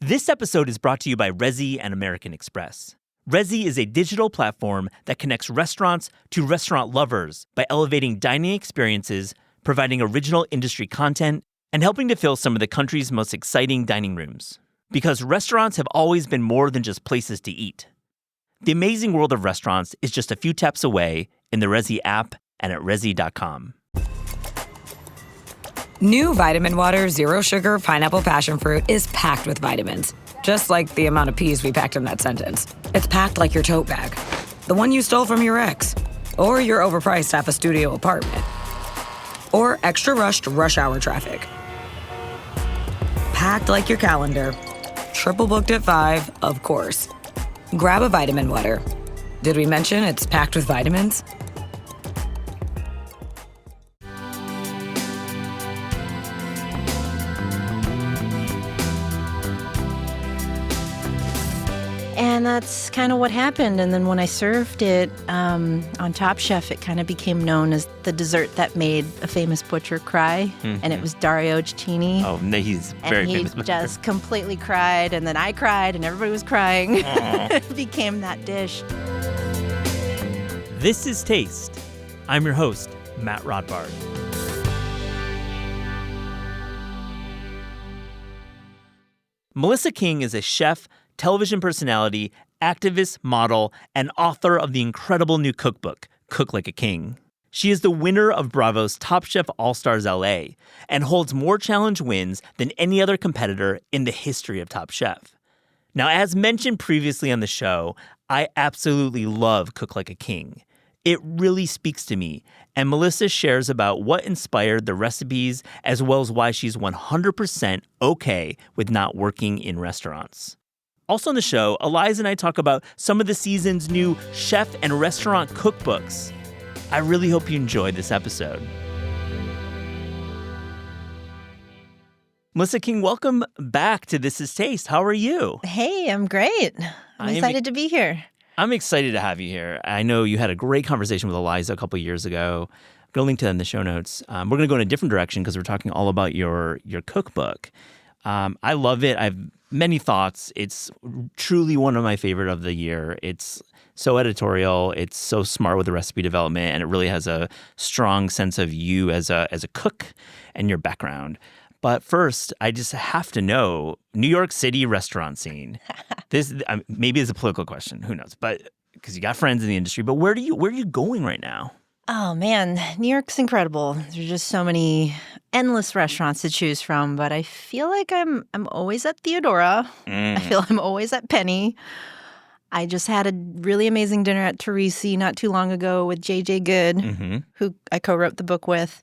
This episode is brought to you by Resy and American Express. Resy is a digital platform that connects restaurants to restaurant lovers by elevating dining experiences, providing original industry content, and helping to fill some of the country's most exciting dining rooms. Because restaurants have always been more than just places to eat. The amazing world of restaurants is just a few taps away in the Resy app and at resy.com. New Vitamin Water Zero Sugar Pineapple Passion Fruit is packed with vitamins. Just like the amount of peas we packed in that sentence. It's packed like your tote bag. The one you stole from your ex. Or your overpriced half a studio apartment. Or extra rushed rush hour traffic. Packed like your calendar. Triple booked at 5, of course. Grab a Vitamin Water. Did we mention it's packed with vitamins? And that's kind of what happened. And then when I served it on Top Chef, it kind of became known as the dessert that made a famous butcher cry. Mm-hmm. And it was Dario Cecchini. Oh, no, he's very famous. And he just completely cried. And then I cried and everybody was crying. It became that dish. This is Taste. I'm your host, Matt Rodbard. Melissa King is a chef, television personality, activist, model, and author of the incredible new cookbook, Cook Like a King. She is the winner of Bravo's Top Chef All-Stars LA and holds more challenge wins than any other competitor in the history of Top Chef. Now, as mentioned previously on the show, I absolutely love Cook Like a King. It really speaks to me, and Melissa shares about what inspired the recipes as well as why she's 100% okay with not working in restaurants. Also on the show, Eliza and I talk about some of the season's new chef and restaurant cookbooks. I really hope you enjoyed this episode. Melissa King, welcome back to This Is Taste. How are you? Hey, I'm great. I'm excited to be here. I'm excited to have you here. I know you had a great conversation with Eliza a couple of years ago. I'm going to link to that in the show notes. We're going to go in a different direction because we're talking all about your cookbook. I love it. I have many thoughts. It's truly one of my favorite of the year. It's so editorial. It's so smart with the recipe development, and it really has a strong sense of you as a cook and your background. But first, I just have to know, New York City restaurant scene. This maybe is a political question. Who knows? But because you got friends in the industry. But where are you going right now? Oh, man. New York's incredible. There's just so many endless restaurants to choose from. But I feel like I'm always at Theodora. I feel I'm always at Penny. I just had a really amazing dinner at Teresi not too long ago with J.J. Good, who I co-wrote the book with.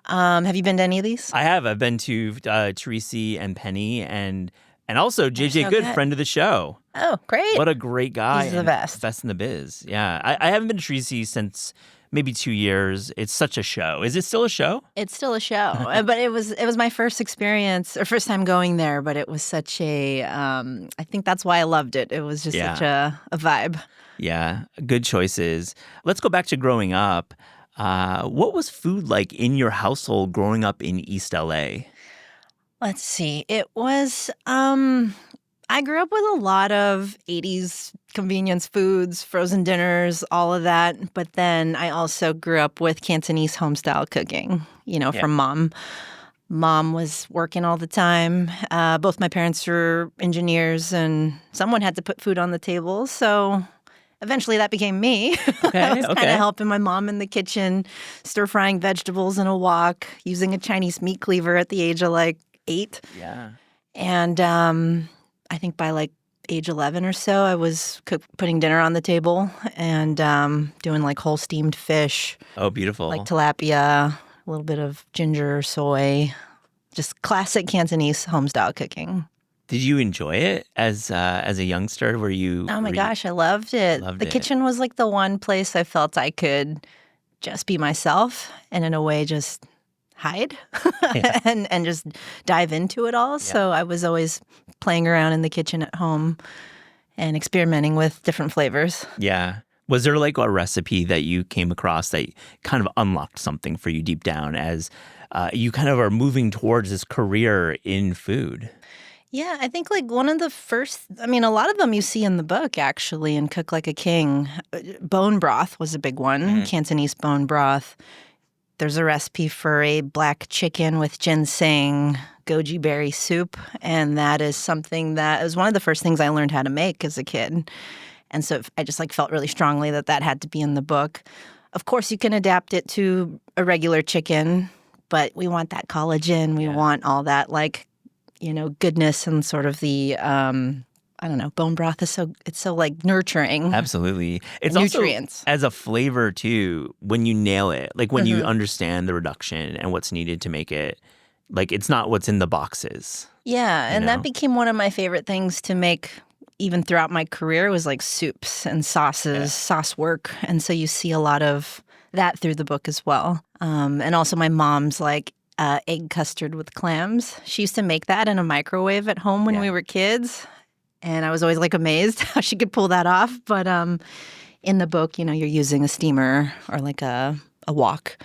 Have you been to any of these? I have. I've been to Teresi and Penny and also J.J. Good, friend of the show. Oh, great. What a great guy. He's the best. Best in the biz. Yeah. I haven't been to Teresi since maybe 2 years. It's such a show. Is it still a show? It's still a show. But it was my first experience, or first time going there, but it was such a, I think that's why I loved it. It was just such a vibe. Yeah. Good choices. Let's go back to growing up. What was food like in your household growing up in East LA? Let's see. It was, I grew up with a lot of 80s convenience foods, frozen dinners, all of that. But then I also grew up with Cantonese home-style cooking, from mom. Mom was working all the time. Both my parents were engineers, and someone had to put food on the table. So eventually that became me. Okay, I was kind of helping my mom in the kitchen, stir-frying vegetables in a wok, using a Chinese meat cleaver at the age of 8. Yeah. And I think by age 11 or so, I was putting dinner on the table and doing whole steamed fish. Oh, beautiful. Like tilapia, a little bit of ginger, soy, just classic Cantonese home-style cooking. Did you enjoy it as a youngster? Were you? Oh my gosh, I loved it. The kitchen was the one place I felt I could just be myself and in a way just hide and just dive into it all. Yeah. So I was always playing around in the kitchen at home and experimenting with different flavors. Yeah. Was there a recipe that you came across that kind of unlocked something for you deep down as you kind of are moving towards this career in food? Yeah, I think like one of the first, I mean, a lot of them you see in the book actually in Cook Like a King. Bone broth was a big one, Cantonese bone broth. There's a recipe for a black chicken with ginseng, goji berry soup. And that is something that was one of the first things I learned how to make as a kid. And so I just like felt really strongly that that had to be in the book. Of course, you can adapt it to a regular chicken, but we want that collagen. We want all that like, goodness and sort of the, I don't know, bone broth is so like nurturing. Absolutely. It's Nutrients. also as a flavor too, when you nail it, like when you understand the reduction and what's needed to make it, like it's not what's in the boxes. Yeah, and know? that became one of my favorite things to make even throughout my career was like soups and sauces, sauce work. And so you see a lot of that through the book as well. And also my mom's like, egg custard with clams. She used to make that in a microwave at home when we were kids. And I was always like amazed how she could pull that off. But in the book, you're using a steamer or like a wok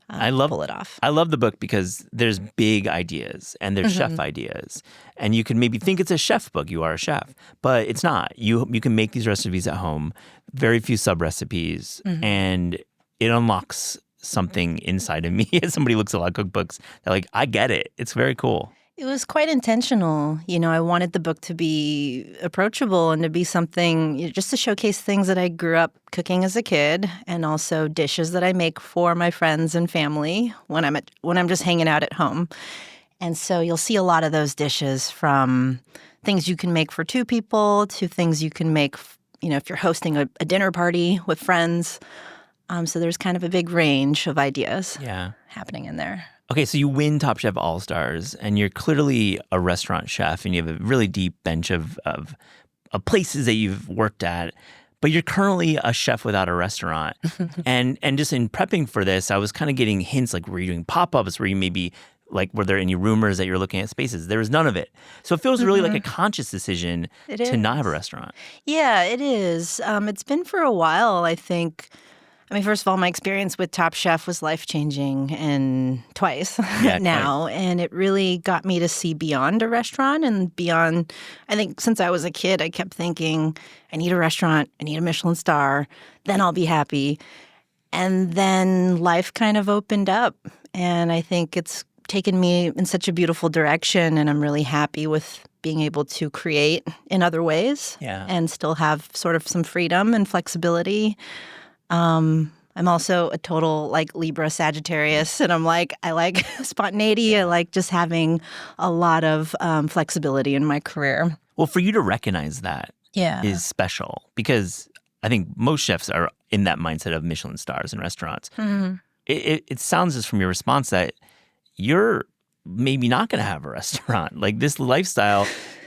to pull it off. I love the book because there's big ideas and there's chef ideas. And you can maybe think it's a chef book. You are a chef. But it's not. You can make these recipes at home. Very few sub-recipes. And it unlocks something inside of me as somebody looks at a lot of cookbooks. They're like, I get it. It's very cool. It was quite intentional. I wanted the book to be approachable and to be something just to showcase things that I grew up cooking as a kid and also dishes that I make for my friends and family when I'm just hanging out at home. And so you'll see a lot of those dishes from things you can make for two people to things you can make, if you're hosting a dinner party with friends. So there's kind of a big range of ideas happening in there. Okay, so you win Top Chef All-Stars, and you're clearly a restaurant chef, and you have a really deep bench of places that you've worked at, but you're currently a chef without a restaurant. and just in prepping for this, I was kind of getting hints, like were you doing pop-ups, were there any rumors that you're looking at spaces? There was none of it. So it feels really like a conscious decision to not have a restaurant. Yeah, it is. It's been for a while, I think. I mean, first of all, my experience with Top Chef was life-changing and twice now. Twice. And it really got me to see beyond a restaurant and beyond. I think since I was a kid, I kept thinking, I need a restaurant, I need a Michelin star, then I'll be happy. And then life kind of opened up. And I think it's taken me in such a beautiful direction. And I'm really happy with being able to create in other ways and still have sort of some freedom and flexibility. I'm also a total like Libra Sagittarius, and I like spontaneity. I like just having a lot of flexibility in my career. Well, for you to recognize that is special because I think most chefs are in that mindset of Michelin stars in restaurants. It sounds just from your response that you're maybe not going to have a restaurant. Like this lifestyle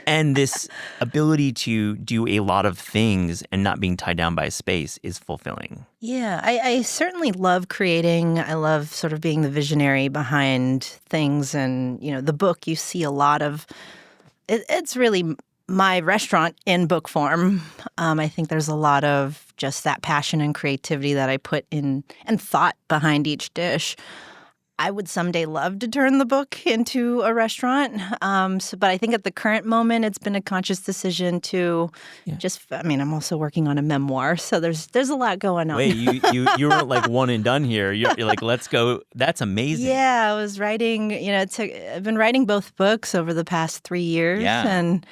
and this ability to do a lot of things and not being tied down by a space is fulfilling. Yeah, I certainly love creating. I love sort of being the visionary behind things. And, the book, you see a lot of it's really my restaurant in book form. I think there's a lot of just that passion and creativity that I put in and thought behind each dish. I would someday love to turn the book into a restaurant. But I think at the current moment, it's been a conscious decision to I'm also working on a memoir. So there's a lot going on. Wait, you weren't like one and done here. You're like, let's go. That's amazing. Yeah, I was writing, I've been writing both books over the past 3 years. Yeah. And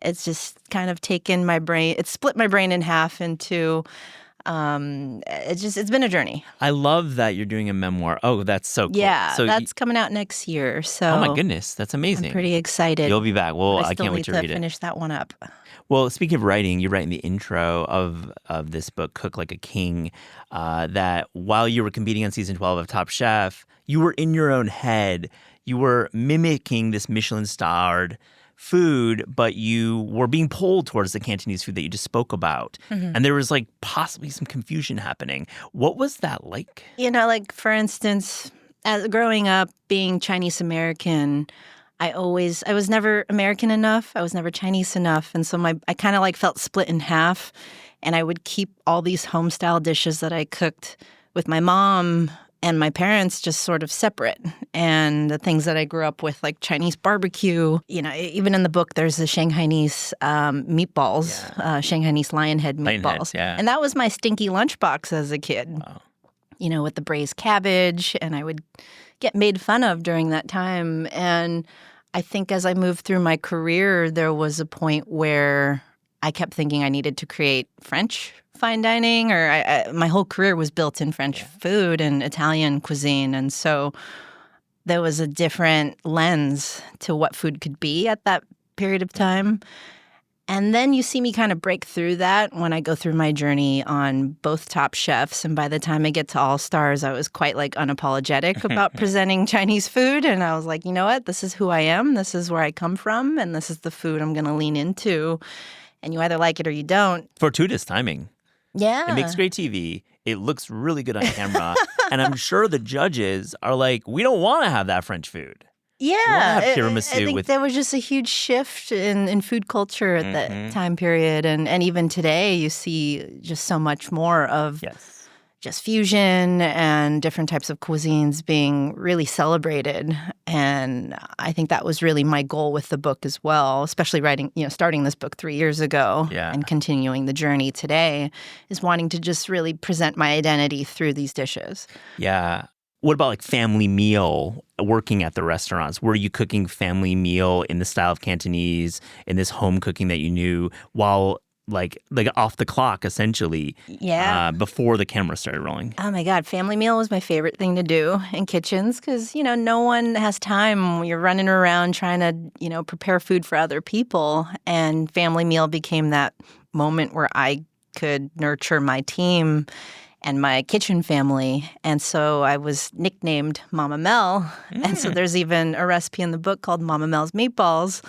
it's just kind of taken my brain, it's split my brain in half into it's been a journey. I love that you're doing a memoir. Oh, that's so cool. Yeah, so that's coming out next year. So oh my goodness, that's amazing. I'm pretty excited. You'll be back. Well, I can't wait to read it. I still need to finish that one up. Well, speaking of writing, you write in the intro of this book, Cook Like a King, that while you were competing on season 12 of Top Chef, you were in your own head. You were mimicking this Michelin-starred food, but you were being pulled towards the Cantonese food that you just spoke about. And there was like possibly some confusion happening. What was that like? Like for instance, growing up being Chinese American, I was never American enough. I was never Chinese enough. And so I kind of like felt split in half. And I would keep all these home style dishes that I cooked with my mom and my parents just sort of separate. And the things that I grew up with, like Chinese barbecue, even in the book, there's the Shanghainese meatballs, Shanghainese lionhead meatballs. Yeah. And that was my stinky lunchbox as a kid, Wow. With the braised cabbage. And I would get made fun of during that time. And I think as I moved through my career, there was a point where I kept thinking I needed to create French fine dining, or my whole career was built in French food and Italian cuisine. And so there was a different lens to what food could be at that period of time. And then you see me kind of break through that when I go through my journey on both Top Chefs. And by the time I get to All Stars, I was quite unapologetic about presenting Chinese food. And I was like, you know what? This is who I am. This is where I come from. And this is the food I'm going to lean into. And you either like it or you don't. Fortuitous timing. Yeah. It makes great TV. It looks really good on camera. And I'm sure the judges are like, we don't want to have that French food. Yeah. Have tiramisu I think there was just a huge shift in food culture at that time period. And even today, you see just so much more of just fusion and different types of cuisines being really celebrated. And I think that was really my goal with the book as well, especially starting this book 3 years ago and continuing the journey today, is wanting to just really present my identity through these dishes. Yeah. What about family meal, working at the restaurants? Were you cooking family meal in the style of Cantonese, in this home cooking that you knew while like off the clock, essentially, before the camera started rolling? Oh, my God. Family meal was my favorite thing to do in kitchens because, no one has time when you're running around trying to, prepare food for other people. And family meal became that moment where I could nurture my team and my kitchen family. And so I was nicknamed Mama Mel. And so there's even a recipe in the book called Mama Mel's Meatballs.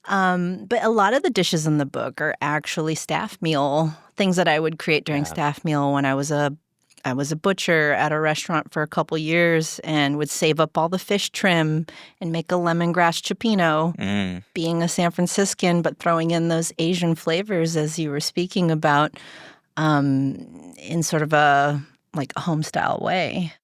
But a lot of the dishes in the book are actually staff meal, things that I would create during staff meal when I was a butcher at a restaurant for a couple years and would save up all the fish trim and make a lemongrass cioppino, being a San Franciscan, but throwing in those Asian flavors as you were speaking about in sort of a home-style way.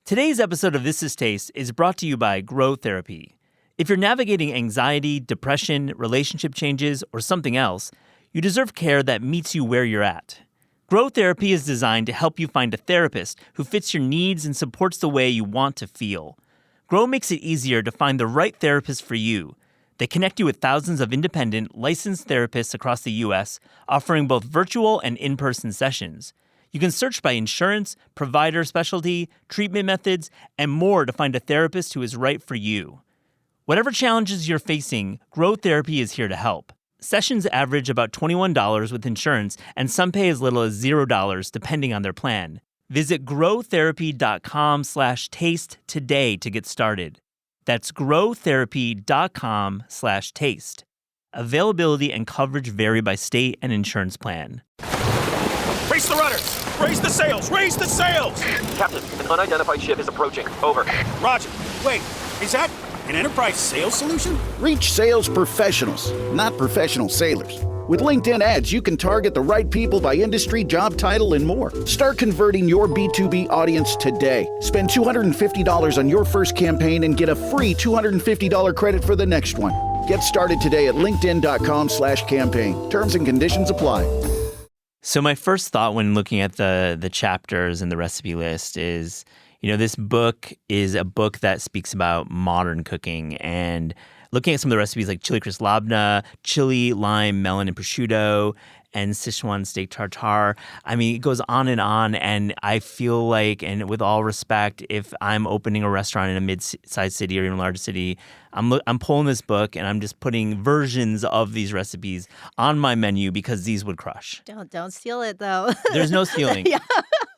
Today's episode of This Is Taste is brought to you by Grow Therapy. If you're navigating anxiety, depression, relationship changes, or something else, you deserve care that meets you where you're at. Grow Therapy is designed to help you find a therapist who fits your needs and supports the way you want to feel. Grow makes it easier to find the right therapist for you. They connect you with thousands of independent, licensed therapists across the U.S., offering both virtual and in-person sessions. You can search by insurance, provider specialty, treatment methods, and more to find a therapist who is right for you. Whatever challenges you're facing, Grow Therapy is here to help. Sessions average about $21 with insurance, and some pay as little as $0 depending on their plan. Visit growtherapy.com/taste today to get started. That's growtherapy.com/taste. Availability and coverage vary by state and insurance plan. Raise the rudders! Raise the sails! Raise the sails! Captain, an unidentified ship is approaching. Over. Roger. Wait, is that an Enterprise sales solution? Reach sales professionals, not professional sailors. With LinkedIn ads, you can target the right people by industry, job title, and more. Start converting your B2B audience today. Spend $250 on your first campaign and get a free $250 credit for the next one. Get started today at linkedin.com/campaign. Terms and conditions apply. So my first thought when looking at the chapters and the recipe list is, this book is a book that speaks about modern cooking, and looking at some of the recipes like chili Chris labna, chili, lime, melon, and prosciutto, and Sichuan steak tartare. I mean, it goes on, and I feel like, and with all respect, if I'm opening a restaurant in a mid-sized city or even a large city, I'm pulling this book and I'm just putting versions of these recipes on my menu because these would crush. Don't steal it though. There's no stealing.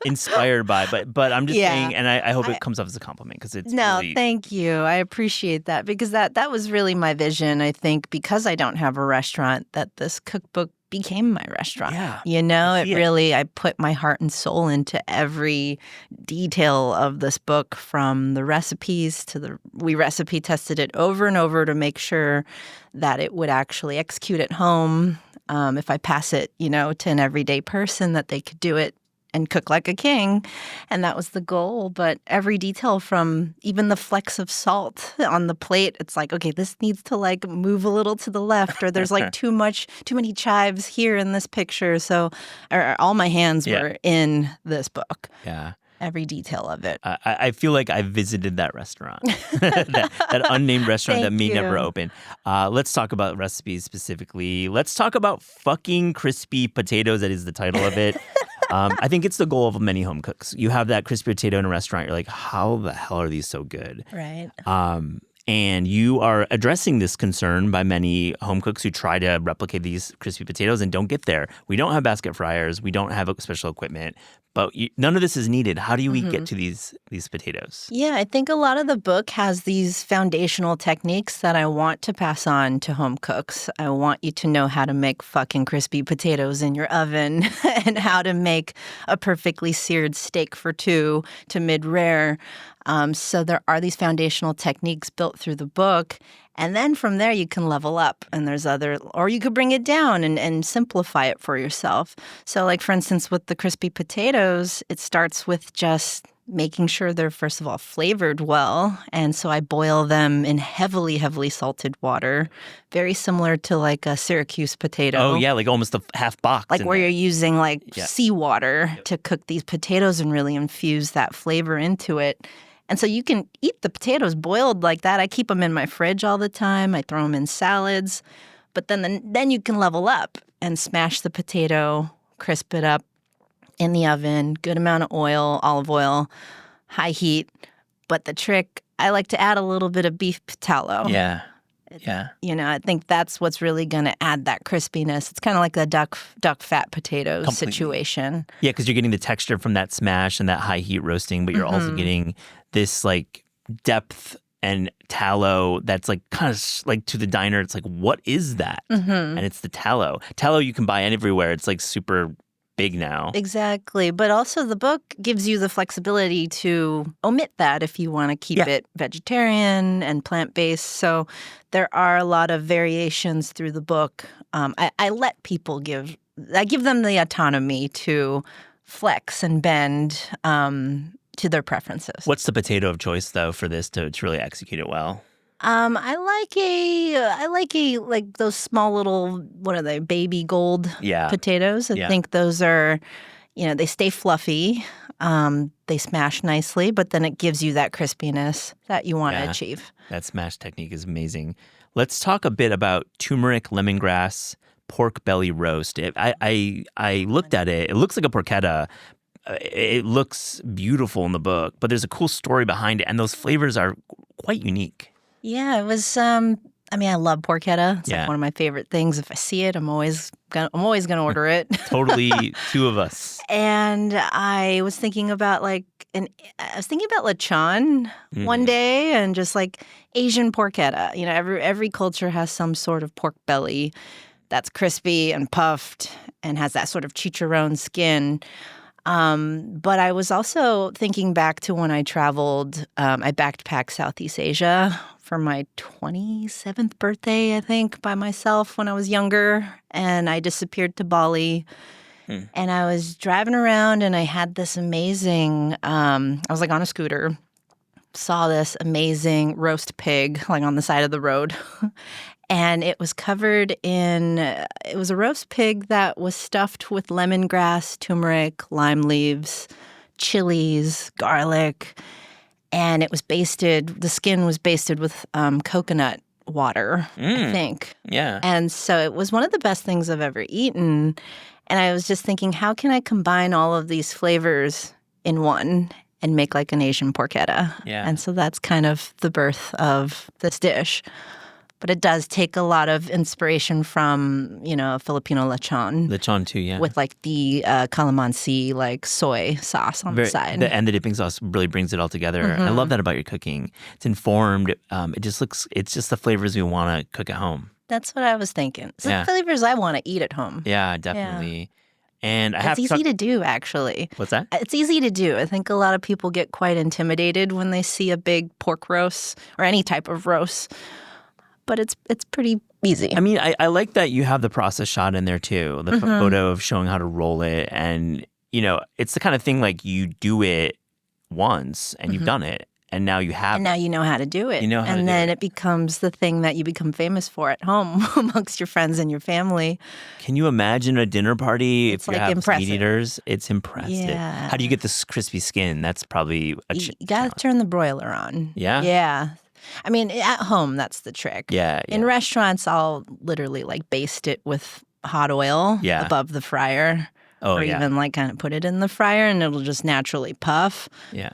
Inspired by, but I'm just saying, and I hope it comes off as a compliment because it's really... Thank you. I appreciate that because that was really my vision. I think because I don't have a restaurant, that this cookbook became my restaurant. Yeah. I put my heart and soul into every detail of this book, from the recipes to we recipe tested it over and over to make sure that it would actually execute at home. If I pass it, to an everyday person, that they could do it and cook like a king. And that was the goal. But every detail, from even the flecks of salt on the plate, it's like, okay, this needs to like move a little to the left, or there's like too many chives here in this picture. So all my hands were in this book. Yeah. Every detail of it. I feel like I visited that restaurant, that unnamed restaurant that may never open. Let's talk about recipes specifically. Let's talk about fucking crispy potatoes. That is the title of it. I think it's the goal of many home cooks. You have that crispy potato in a restaurant. You're like, how the hell are these so good? Right. And you are addressing this concern by many home cooks who try to replicate these crispy potatoes and don't get there. We don't have basket fryers. We don't have special equipment. But none of this is needed. How do we get to these potatoes? Yeah, I think a lot of the book has these foundational techniques that I want to pass on to home cooks. I want you to know how to make fucking crispy potatoes in your oven and how to make a perfectly seared steak for two to mid-rare. So there are these foundational techniques built through the book. And then from there, you can level up, and there's or you could bring it down and simplify it for yourself. So like, for instance, with the crispy potatoes, it starts with just making sure they're, first of all, flavored well. And so I boil them in heavily, heavily salted water, very similar to like a Syracuse potato. Oh, yeah, like almost a half box. Like where you're using like seawater to cook these potatoes and really infuse that flavor into it. And so you can eat the potatoes boiled like that. I keep them in my fridge all the time. I throw them in salads. But then you can level up and smash the potato, crisp it up in the oven, good amount of oil, olive oil, high heat. But the trick, I like to add a little bit of beef tallow. Yeah. I think that's what's really going to add that crispiness. It's kind of like the duck fat potatoes situation. Yeah, because you're getting the texture from that smash and that high heat roasting, but you're also getting this like depth and tallow that's like kind of like to the diner. It's like, what is that? And it's the tallow. Tallow you can buy everywhere. It's like super big now. Exactly. But also the book gives you the flexibility to omit that if you want to keep it vegetarian and plant-based. So there are a lot of variations through the book. I let people give them the autonomy to flex and bend to their preferences. What's the potato of choice, though, for this to really execute it well? I like those small little, what are they, baby gold potatoes. I think those are, they stay fluffy. They smash nicely, but then it gives you that crispiness that you want to achieve. That smash technique is amazing. Let's talk a bit about turmeric lemongrass pork belly roast. I looked at it. It looks like a porchetta. It looks beautiful in the book, but there's a cool story behind it, and those flavors are quite unique. Yeah, it was. I love porchetta. It's like one of my favorite things. If I see it, I'm always gonna order it. Totally, two of us. And I was thinking about lechon one day, and just like Asian porchetta. Every culture has some sort of pork belly that's crispy and puffed and has that sort of chicharron skin. But I was also thinking back to when I traveled. I backpacked Southeast Asia for my 27th birthday, I think, by myself when I was younger. And I disappeared to Bali. And I was driving around, and I had this amazing, I was like on a scooter, saw this amazing roast pig like on the side of the road. And it was it was a roast pig that was stuffed with lemongrass, turmeric, lime leaves, chilies, garlic. And it was the skin was basted with coconut water, I think. Yeah. And so it was one of the best things I've ever eaten. And I was just thinking, how can I combine all of these flavors in one and make like an Asian porchetta? Yeah. And so that's kind of the birth of this dish. But it does take a lot of inspiration from, Filipino lechon. Lechon too, yeah. With like the calamansi, like soy sauce on the side. And the dipping sauce really brings it all together. I love that about your cooking. It's informed. It's just the flavors we want to cook at home. That's what I was thinking. It's the flavors I want to eat at home. Yeah, definitely. And it's easy to do, actually. What's that? It's easy to do. I think a lot of people get quite intimidated when they see a big pork roast or any type of roast. But it's pretty easy. I mean, I like that you have the process shot in there too. The photo of showing how to roll it. And, it's the kind of thing like you do it once and you've done it. And now you have And now you know how to do it. You know how to do then it. it becomes the thing that you become famous for at home amongst your friends and your family. Can you imagine a dinner party It's if you like have impressive. meat eaters? It's impressive. Yeah. How do you get this crispy skin? That's probably a You got to turn the broiler on. Yeah? Yeah. I mean, at home, that's the trick. Yeah, In yeah. restaurants, I'll literally like baste it with hot oil Yeah. above the fryer. Oh, or yeah. even like kind of put it in the fryer and it'll just naturally puff. Yeah.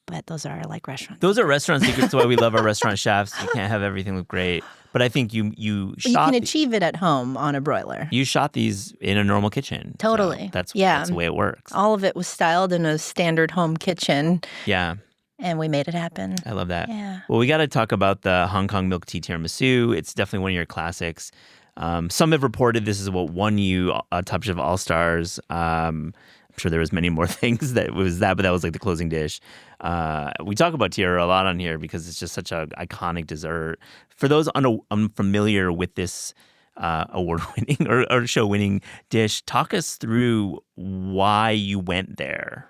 But those are like restaurants. Those are restaurant secrets. That's why we love our restaurant chefs. You can't have everything look great. But I think you But you shot can achieve it at home on a broiler. you shot these in a normal kitchen. So Totally. that's Yeah. the way it works. All of it was styled in a standard home kitchen, Yeah. and we made it happen. I love that. Yeah. Well, we got to talk about the Hong Kong milk tea tiramisu. It's definitely one of your classics. Some have reported this is what won you Top Chef All Stars. I'm sure there was many more things but that was like the closing dish. We talk about tiara a lot on here because it's just such an iconic dessert. For those unfamiliar with this award-winning or show-winning dish, talk us through why you went there.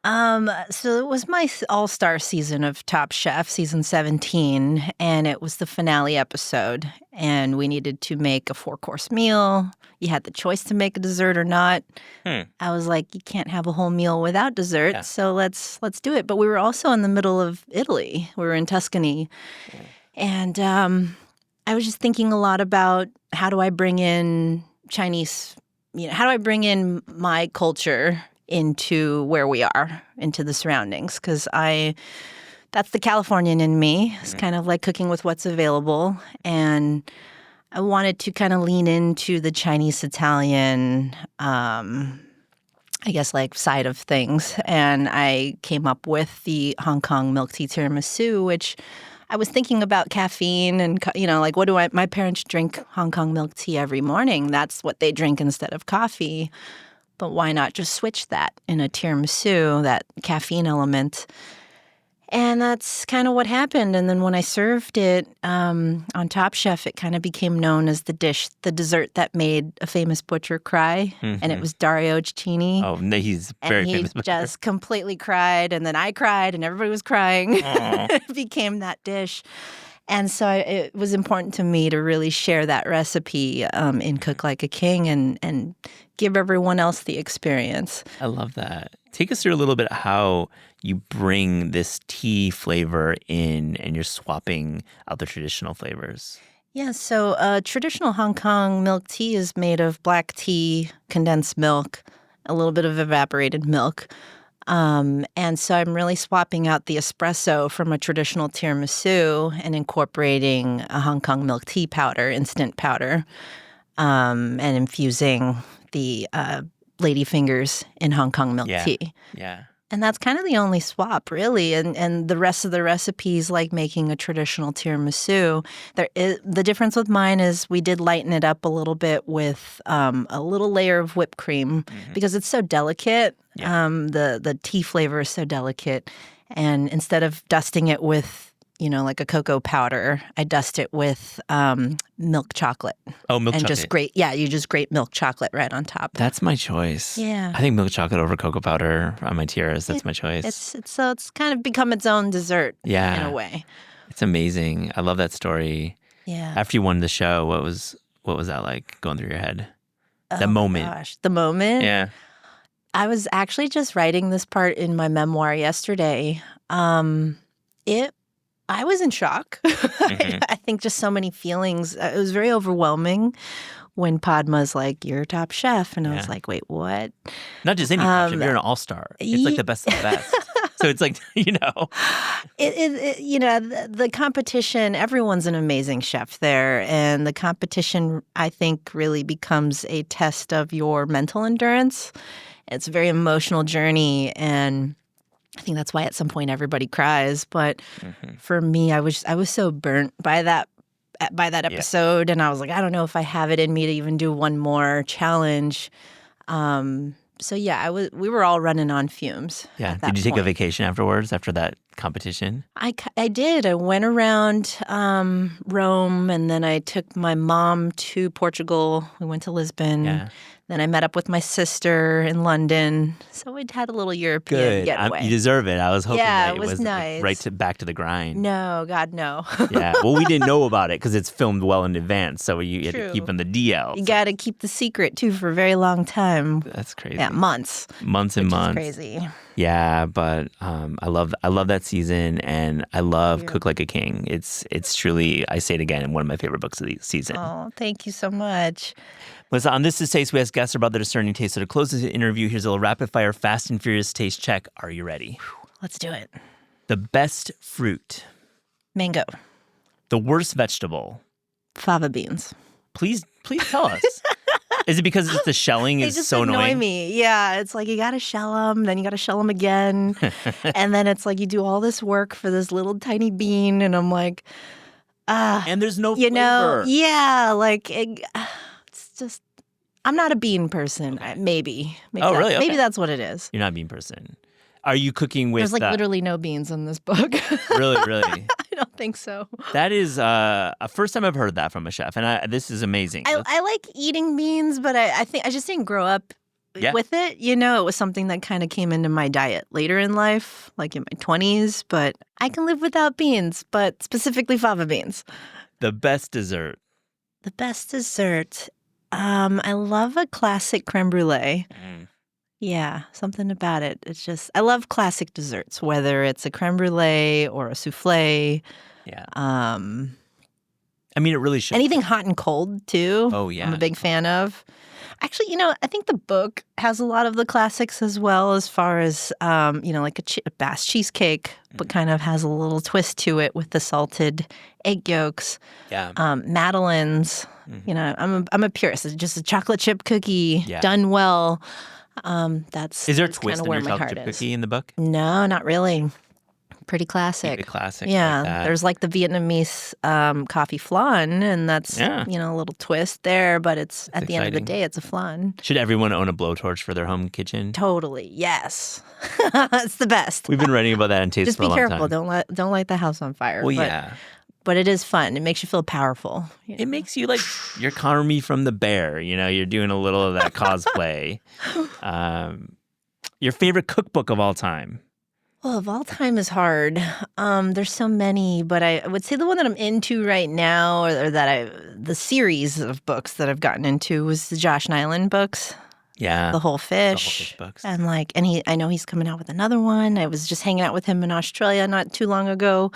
So it was my all-star season of Top Chef, season 17, and it was the finale episode. And we needed to make a 4-course meal. You had the choice to make a dessert or not. I was like, you can't have a whole meal without dessert, so let's do it. But we were also in the middle of Italy. We were in Tuscany. And I was just thinking a lot about how do I bring in Chinese, how do I bring in my culture into where we are, into the surroundings, because that's the Californian in me. It's kind of like cooking with what's available. And I wanted to kind of lean into the Chinese-Italian, I guess, like side of things. And I came up with the Hong Kong milk tea tiramisu, which I was thinking about caffeine and, like my parents drink Hong Kong milk tea every morning. That's what they drink instead of coffee. But why not just switch that in a tiramisu, that caffeine element? And that's kind of what happened. And then when I served it on Top Chef, it kind of became known as the dessert that made a famous butcher cry. And it was Dario Cecchini. Oh, no, he's very and he famous. just completely cried. And then I cried and everybody was crying. It became that dish. And so it was important to me to really share that recipe in Cook Like a King and give everyone else the experience. I love that. Take us through a little bit how you bring this tea flavor in and you're swapping out the traditional flavors. Yeah, so traditional Hong Kong milk tea is made of black tea, condensed milk, a little bit of evaporated milk. And so I'm really swapping out the espresso from a traditional tiramisu and incorporating a Hong Kong milk tea powder, instant powder, and infusing the ladyfingers in Hong Kong milk tea. Yeah. And that's kind of the only swap, really. And the rest of the recipes, like making a traditional tiramisu, the difference with mine is we did lighten it up a little bit with a little layer of whipped cream because it's so delicate. Yeah. The tea flavor is so delicate. And instead of dusting it with, like a cocoa powder, I dust it with milk chocolate. Oh, milk and chocolate. you just grate milk chocolate right on top. That's my choice. Yeah. I think milk chocolate over cocoa powder on my tiaras. That's my choice. It's kind of become its own dessert Yeah. in a way. It's amazing. I love that story. Yeah. After you won the show, what was that like going through your head? The moment. Gosh, the moment. Yeah. I was actually just writing this part in my memoir yesterday. I was in shock. I think just so many feelings. It was very overwhelming when Padma's like, "You're Top Chef," and I was like, "Wait, what?" Not just any Top Chef, you're an all-star. It's like the best of the best. So it's like, the competition, everyone's an amazing chef there. And the competition, I think, really becomes a test of your mental endurance. It's a very emotional journey. And I think that's why at some point everybody cries. But for me, I was so burnt by that episode. And I was like, I don't know if I have it in me to even do one more challenge. So yeah, we were all running on fumes. Yeah. at that Did you take a point. vacation afterwards after that competition? I did. I went around Rome, and then I took my mom to Portugal. We went to Lisbon. Yeah. Then I met up with my sister in London. So we had a little European Good. getaway. You deserve it. I was hoping Yeah, that it was nice. Like, back to the grind. No, God, no. Yeah. Well, we didn't know about it because it's filmed well in advance, so you had to True. keep on the DL. You got to keep the secret, too, for a very long time. That's crazy. Yeah, months. Months and Which months. is crazy. Yeah, but I love that season, and I love Cook Like a King. It's truly, I say it again, one of my favorite books of the season. Oh, thank you so much. Melissa, on This Is Taste, we ask guests about their discerning taste. So to close this interview, here's a little rapid-fire Fast and Furious taste check. Are you ready? Let's do it. The best fruit. Mango. The worst vegetable. Fava beans. Please tell us. Is it because it's the shelling They is just so annoy annoying? me. Yeah, it's like you got to shell them, then you got to shell them again. And then it's like you do all this work for this little tiny bean. And I'm like, And there's no you flavor. know, yeah, like it's just, I'm not a bean person. Maybe. Oh, really? Maybe Okay. that's what it is. You're not a bean person. Are you cooking with There's like literally no beans in this book. Really? I don't think so. That is a first time I've heard that from a chef, and this is amazing. I like eating beans, but I think I just didn't grow up Yeah. with it. You know, it was something that kind of came into my diet later in life, like in my 20s. But I can live without beans, but specifically fava beans. The best dessert. The best dessert. I love a classic creme brulee. Yeah, something about it. It's just, I love classic desserts, whether it's a creme brulee or a souffle. Yeah. Um, I mean, it really should. Anything hot and cold, too. Oh, yeah. I'm a big fan of. Actually, you know, I think the book has a lot of the classics as well, as far as, you know, like a Bass cheesecake, but kind of has a little twist to it with the salted egg yolks. Yeah. Madeleines. You know, I'm a purist. It's just a chocolate chip cookie Yeah. done well. That's Is there a that's twist kinda in where your my chocolate heart chip is. cookie in the book? No, not really. Pretty classic. Keep it classic. Yeah, like that. there's like the Vietnamese coffee flan, and that's Yeah. you know a little twist there, but it's at the end of the exciting. day, it's a flan. Should everyone own a blowtorch for their home kitchen? Totally, yes, it's the best. We've been writing about that in Taste Just for a be long careful. time. Don't light the house on fire. Well, but, yeah. but it is fun. It makes you feel powerful. you It know? makes you like you're Carmi from the Bear. You know, you're doing a little of that cosplay. Your favorite cookbook of all time? Well, of all time is hard. There's so many, but I would say the one that I'm into right now, or that the series of books that I've gotten into was the Josh Nyland books. Yeah. The Whole Fish. Fish books. And I know he's coming out with another one. I was just hanging out with him in Australia not too long ago.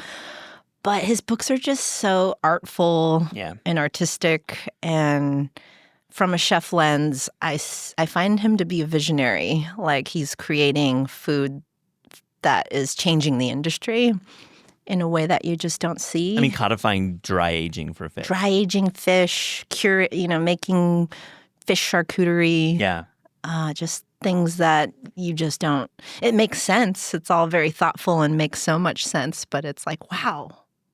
But his books are just so artful Yeah. and artistic. And from a chef lens, I find him to be a visionary. Like he's creating food that is changing the industry in a way that you just don't see. I mean, codifying dry aging for fish. Dry aging fish, making fish charcuterie. Yeah. Just things that you just don't. It makes sense. It's all very thoughtful and makes so much sense. But it's like, wow,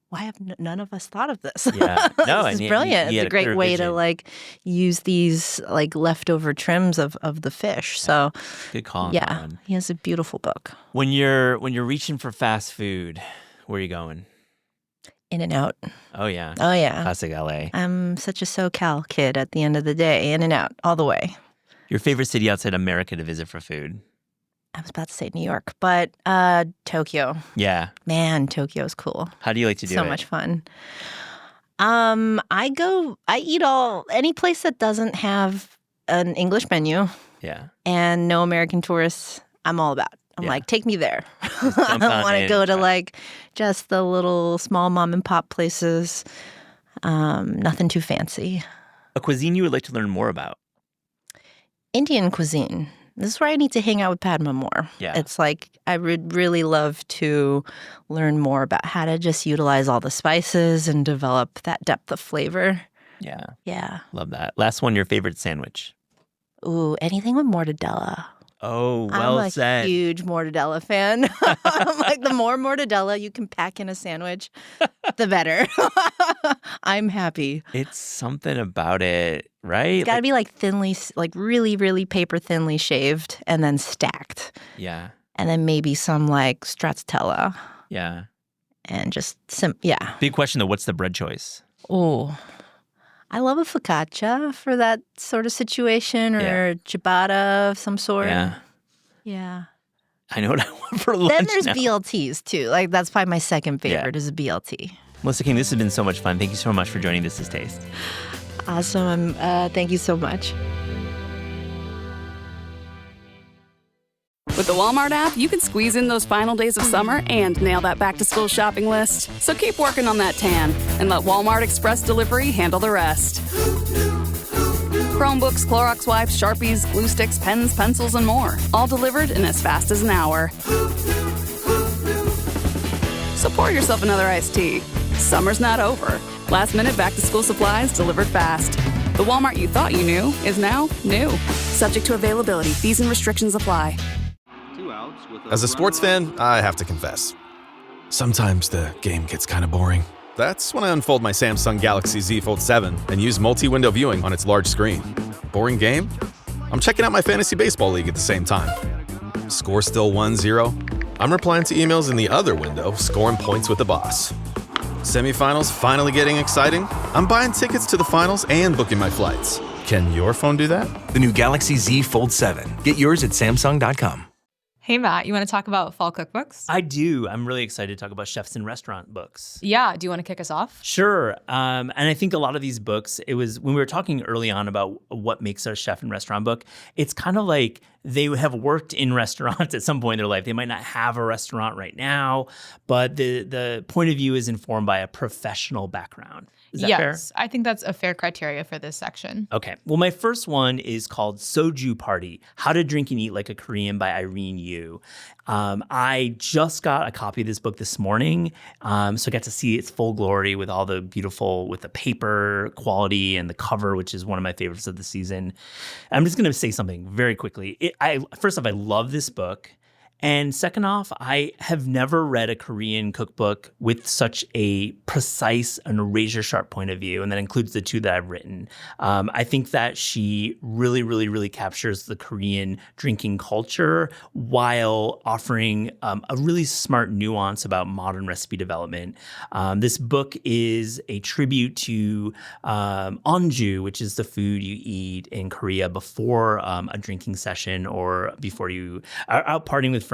why have none of us thought of this? Yeah. No, this and is brilliant. he had It's a great clear way vision. to like use these like leftover trims of the fish. So Good call on that yeah, one. he has a beautiful book. When you're reaching for fast food, where are you going? In and Out. Oh yeah. Oh yeah. Classic LA. I'm such a SoCal kid at the end of the day. In and Out all the way. Your favorite city outside America to visit for food? I was about to say New York, but Tokyo. Yeah. Man, Tokyo's cool. How do you like to do So it? much fun. I eat any place that doesn't have an English menu Yeah. and no American tourists, I'm all about. I'm Yeah. like, take me there. I jump don't on want in to go and to try. like just the little small mom and pop places. Nothing too fancy. A cuisine you would like to learn more about? Indian cuisine. This is where I need to hang out with Padma more. Yeah. It's like I would really love to learn more about how to just utilize all the spices and develop that depth of flavor. Yeah. Yeah. Love that. Last one, your favorite sandwich? Ooh, anything with mortadella. Oh, well I'm a said. huge mortadella fan. I'm like, the more mortadella you can pack in a sandwich, the better. I'm happy. It's something about it, right? It's got to be like thinly, like really, really paper thinly shaved and then stacked. Yeah. And then maybe some like stracciatella. Yeah. And just, yeah. Big question, though. What's the bread choice? Oh, I love a focaccia for that sort of situation, or ciabatta of some sort. Yeah. Yeah. I know what I want for lunch Then there's now. BLTs, too. Like, that's probably my second favorite is a BLT. Melissa King, this has been so much fun. Thank you so much for joining This Is Taste. Awesome. Thank you so much. With the Walmart app, you can squeeze in those final days of summer and nail that back-to-school shopping list. So keep working on that tan and let Walmart Express Delivery handle the rest. Chromebooks, Clorox wipes, Sharpies, glue sticks, pens, pencils, and more. All delivered in as fast as an hour. So pour yourself another iced tea. Summer's not over. Last-minute back-to-school supplies delivered fast. The Walmart you thought you knew is now new. Subject to availability. Fees and restrictions apply. As a sports fan, I have to confess. Sometimes the game gets kind of boring. That's when I unfold my Samsung Galaxy Z Fold 7 and use multi-window viewing on its large screen. Boring game? I'm checking out my fantasy baseball league at the same time. Score still 1-0? I'm replying to emails in the other window, scoring points with the boss. Semifinals finally getting exciting? I'm buying tickets to the finals and booking my flights. Can your phone do that? The new Galaxy Z Fold 7. Get yours at Samsung.com. Hey, Matt, you want to talk about fall cookbooks? I do. I'm really excited to talk about chefs and restaurant books. Yeah. Do you want to kick us off? Sure. And I think a lot of these books, it was when we were talking early on about what makes a chef and restaurant book, it's kind of like they have worked in restaurants at some point in their life. They might not have a restaurant right now, but the point of view is informed by a professional background. Is that fair? Yes, I think that's a fair criteria for this section. Okay. Well, my first one is called Soju Party, How to Drink and Eat Like a Korean by Irene Yu. I just got a copy of this book this morning, so I got to see its full glory with all the beautiful, with the paper quality and the cover, which is one of my favorites of the season. I'm just going to say something very quickly. First off, I love this book. And second off, I have never read a Korean cookbook with such a precise and razor-sharp point of view, and that includes the two that I've written. I think that she really, really, really captures the Korean drinking culture while offering a really smart nuance about modern recipe development. This book is a tribute to onju, which is the food you eat in Korea before a drinking session or before you are out partying with friends.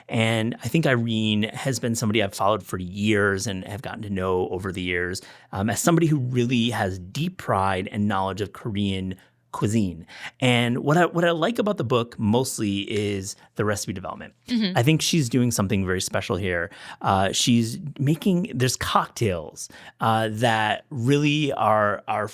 And I think Irene has been somebody I've followed for years and have gotten to know over the years as somebody who really has deep pride and knowledge of Korean cuisine. And what I like about the book mostly is the recipe development. Mm-hmm. I think she's doing something very special here. There's cocktails that really are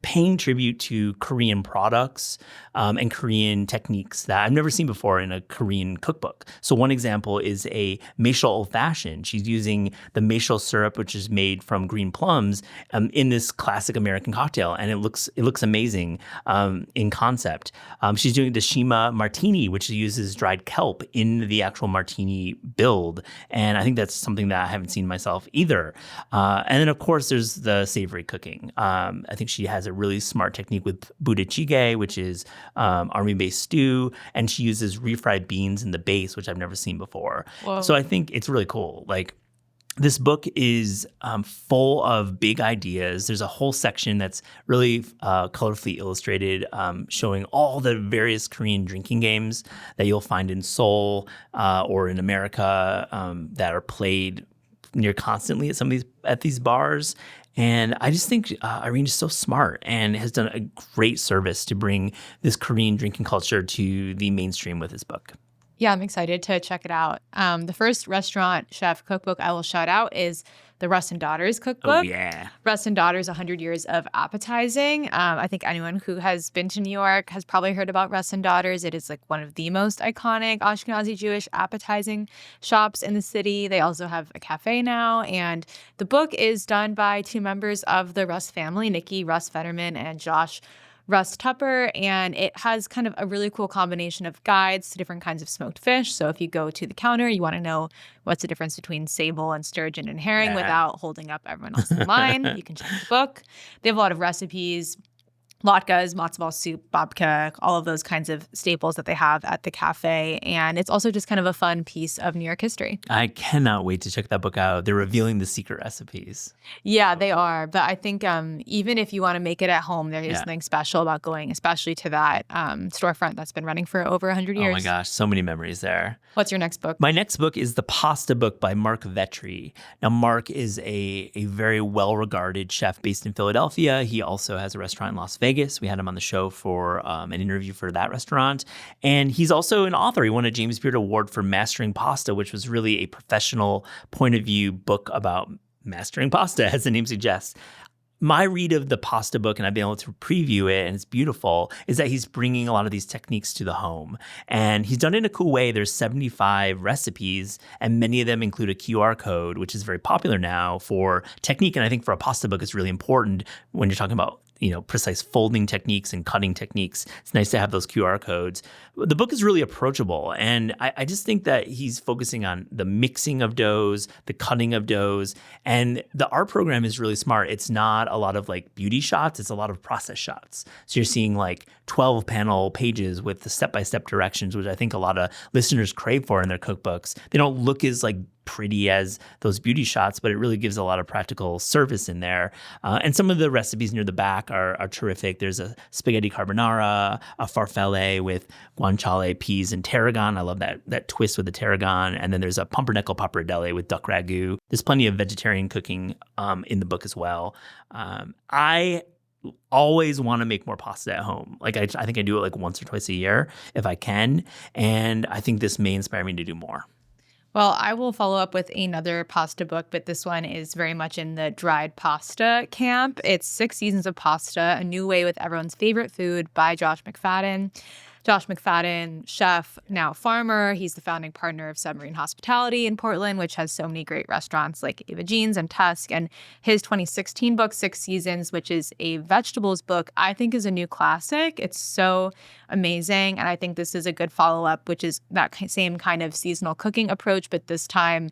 paying tribute to Korean products and Korean techniques that I've never seen before in a Korean cookbook. So one example is a Maeshul Old Fashioned. She's using the Maeshul syrup, which is made from green plums, in this classic American cocktail, and it looks amazing in concept. She's doing the Shima Martini, which uses dried kelp in the actual martini build, and I think that's something that I haven't seen myself either. And then, of course, there's the savory cooking. I think she has a really smart technique with budae-jjigae, which is army-based stew, and she uses refried beans in the base, which I've never seen before. Whoa. So I think it's really cool. Like, this book is full of big ideas. There's a whole section that's really colorfully illustrated, showing all the various Korean drinking games that you'll find in Seoul or in America that are played near constantly at these bars. And I just think Irene is so smart and has done a great service to bring this Korean drinking culture to the mainstream with this book. Yeah, I'm excited to check it out. The first restaurant chef cookbook I will shout out is the Russ and Daughters cookbook. Oh, yeah. Russ and Daughters, 100 Years of Appetizing. I think anyone who has been to New York has probably heard about Russ and Daughters. It is like one of the most iconic Ashkenazi Jewish appetizing shops in the city. They also have a cafe now. And the book is done by two members of the Russ family, Nikki Russ Fetterman and Josh Russ Tupper, and it has kind of a really cool combination of guides to different kinds of smoked fish. So if you go to the counter, you want to know what's the difference between sable and sturgeon and herring without holding up everyone else in line, you can check the book. They have a lot of recipes latkes, matzo ball soup, babka, all of those kinds of staples that they have at the cafe. And it's also just kind of a fun piece of New York history. I cannot wait to check that book out. They're revealing the secret recipes. Yeah, they are. But I think even if you want to make it at home, there is something special about going, especially to that storefront that's been running for over 100 years. Oh my gosh, so many memories there. What's your next book? My next book is The Pasta Book by Mark Vetri. Now, Mark is a very well-regarded chef based in Philadelphia. He also has a restaurant in Las Vegas. We had him on the show for an interview for that restaurant. And he's also an author. He won a James Beard Award for Mastering Pasta, which was really a professional point of view book about mastering pasta, as the name suggests. My read of the pasta book, and I've been able to preview it, and it's beautiful, is that he's bringing a lot of these techniques to the home. And he's done it in a cool way. There's 75 recipes, and many of them include a QR code, which is very popular now for technique. And I think for a pasta book, it's really important when you're talking about precise folding techniques and cutting techniques. It's nice to have those QR codes. The book is really approachable. And I just think that he's focusing on the mixing of doughs, the cutting of doughs. And the art program is really smart. It's not a lot of like beauty shots. It's a lot of process shots. So you're seeing like 12 panel pages with the step-by-step directions, which I think a lot of listeners crave for in their cookbooks. They don't look as like pretty as those beauty shots, but it really gives a lot of practical service in there. And some of the recipes near the back are terrific. There's a spaghetti carbonara, a farfalle with guanciale, peas, and tarragon. I love that twist with the tarragon. And then there's a pumpernickel pappardelle with duck ragu. There's plenty of vegetarian cooking in the book as well. I always want to make more pasta at home. Like I think I do it like once or twice a year if I can. And I think this may inspire me to do more. Well, I will follow up with another pasta book, but this one is very much in the dried pasta camp. It's 6 Seasons of Pasta, A New Way with Everyone's Favorite Food by Josh McFadden. Josh McFadden, chef, now farmer. He's the founding partner of Submarine Hospitality in Portland, which has so many great restaurants like Eva Jean's and Tusk. And his 2016 book, 6 Seasons, which is a vegetables book, I think is a new classic. It's so amazing. And I think this is a good follow-up, which is that same kind of seasonal cooking approach, but this time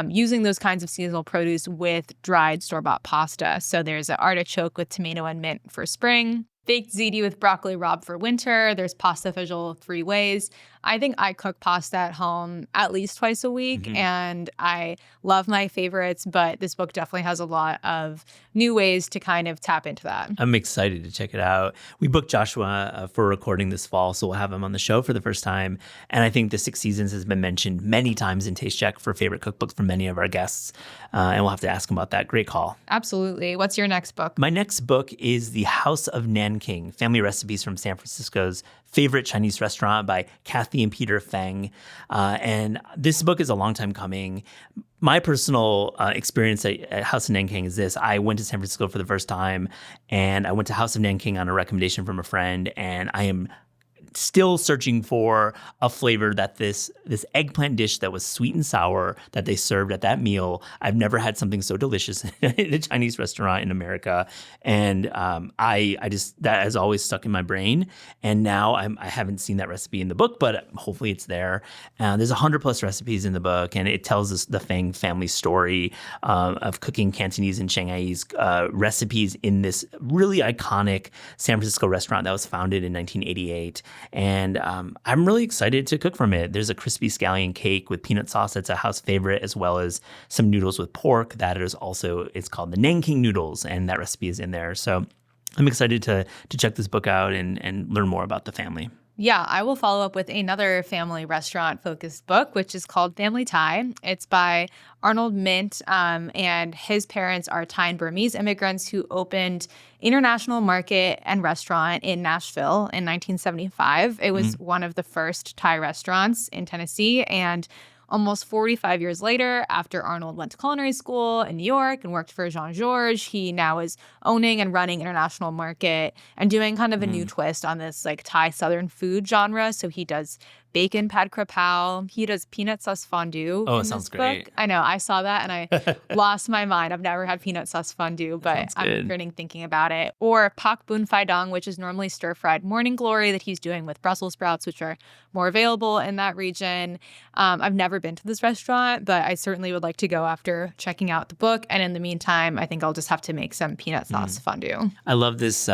using those kinds of seasonal produce with dried store-bought pasta. So there's an artichoke with tomato and mint for spring, baked ziti with broccoli rabe for winter. There's pasta fagioli 3 ways. I think I cook pasta at home at least twice a week, and I love my favorites, but this book definitely has a lot of new ways to kind of tap into that. I'm excited to check it out. We booked Joshua for recording this fall, so we'll have him on the show for the first time. And I think the 6 Seasons has been mentioned many times in Taste Check for favorite cookbooks from many of our guests, and we'll have to ask him about that. Great call. Absolutely. What's your next book? My next book is The House of Nanking, Family Recipes from San Francisco's Favorite Chinese Restaurant by Kathy and Peter Feng. And this book is a long time coming. My personal experience at House of Nanking is this. I went to San Francisco for the first time, and I went to House of Nanking on a recommendation from a friend, and I am still searching for a flavor that this eggplant dish that was sweet and sour that they served at that meal. I've never had something so delicious in a Chinese restaurant in America. And I just, that has always stuck in my brain. And now I haven't seen that recipe in the book, but hopefully it's there. There's 100+ recipes in the book, and it tells us the Feng family story of cooking Cantonese and Shanghainese recipes in this really iconic San Francisco restaurant that was founded in 1988. And I'm really excited to cook from it. There's a crispy scallion cake with peanut sauce that's a house favorite, as well as some noodles with pork that is also, it's called the Nanking noodles, and that recipe is in there. So I'm excited to check this book out and learn more about the family. Yeah, I will follow up with another family restaurant-focused book, which is called Family Thai. It's by Arnold Mint, and his parents are Thai and Burmese immigrants who opened International Market and Restaurant in Nashville in 1975. It was one of the first Thai restaurants in Tennessee, and almost 45 years later, after Arnold went to culinary school in New York and worked for Jean-Georges, he now is owning and running International Market and doing kind of a new twist on this like Thai Southern food genre. So he does bacon pad krapao. He does peanut sauce fondue. Oh, it sounds great. I know. I saw that and I lost my mind. I've never had peanut sauce fondue, but I'm grinning thinking about it. Or pak bun phai dong, which is normally stir-fried morning glory that he's doing with Brussels sprouts, which are more available in that region. I've never been to this restaurant, but I certainly would like to go after checking out the book. And in the meantime, I think I'll just have to make some peanut sauce fondue. I love this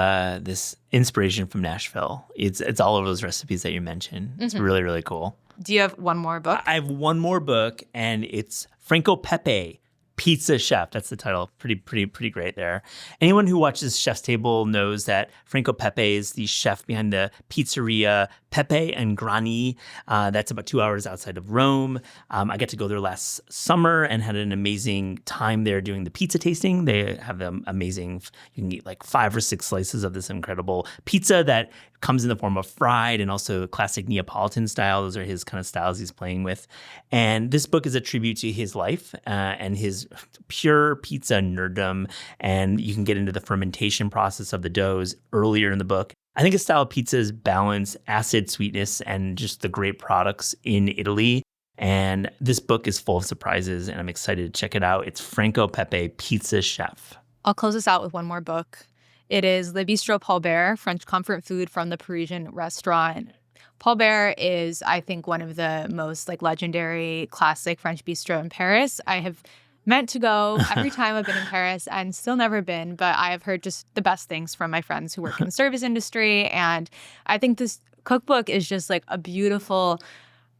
inspiration from Nashville. It's all over those recipes that you mentioned. It's really, really cool. Do you have one more book? I have one more book, and it's Franco Pepe, Pizza Chef. That's the title. Pretty great there. Anyone who watches Chef's Table knows that Franco Pepe is the chef behind the pizzeria Pepe and Grani. That's about 2 hours outside of Rome. I got to go there last summer and had an amazing time there doing the pizza tasting. They have them amazing. You can eat like 5 or 6 slices of this incredible pizza that comes in the form of fried and also classic Neapolitan style. Those are his kind of styles he's playing with. And this book is a tribute to his life and his pure pizza nerddom. And you can get into the fermentation process of the doughs earlier in the book. I think his style of pizza is balance, acid, sweetness, and just the great products in Italy. And this book is full of surprises, and I'm excited to check it out. It's Franco Pepe, Pizza Chef. I'll close this out with one more book. It is Le Bistro Paul Bert, French comfort food from the Parisian restaurant. Paul Bert is, I think, one of the most legendary classic French bistro in Paris. I have meant to go every time I've been in Paris and still never been, but I have heard just the best things from my friends who work in the service industry. And I think this cookbook is just a beautiful,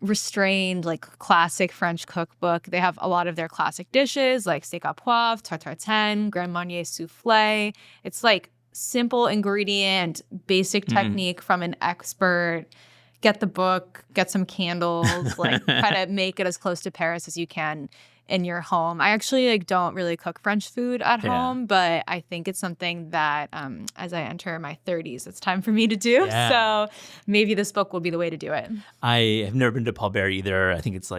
restrained, classic French cookbook. They have a lot of their classic dishes like steak à poivre, tartare, Grand Marnier soufflé. It's simple ingredient, basic technique from an expert. Get the book, get some candles, try to make it as close to Paris as you can in your home. I actually don't really cook French food at home, but I think it's something that as I enter my 30s, it's time for me to do. Yeah. So maybe this book will be the way to do it. I have never been to Paul Bert either. I think it's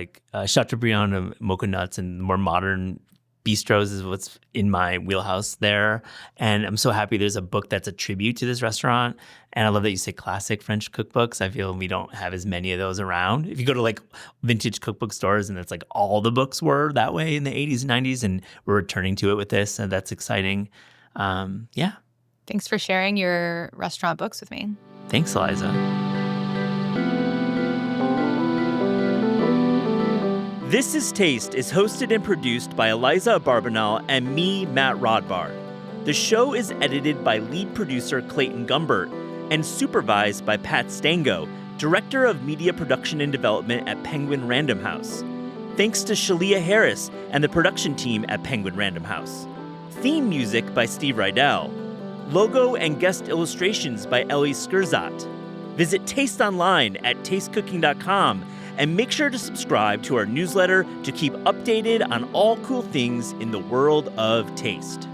Chateaubriand and Mocha Nuts and more modern bistros is what's in my wheelhouse there. And I'm so happy there's a book that's a tribute to this restaurant. And I love that you say classic French cookbooks. I feel we don't have as many of those around. If you go to vintage cookbook stores and it's all the books were that way in the 80s and 90s, and we're returning to it with this, and that's exciting. Yeah. Thanks for sharing your restaurant books with me. Thanks, Eliza. This is Taste is hosted and produced by Eliza Barbanel and me, Matt Rodbard. The show is edited by lead producer Clayton Gumbert and supervised by Pat Stango, Director of Media Production and Development at Penguin Random House. Thanks to Shalia Harris and the production team at Penguin Random House. Theme music by Steve Rydell. Logo and guest illustrations by Ellie Skurzat. Visit Taste online at tastecooking.com and make sure to subscribe to our newsletter to keep updated on all cool things in the world of taste.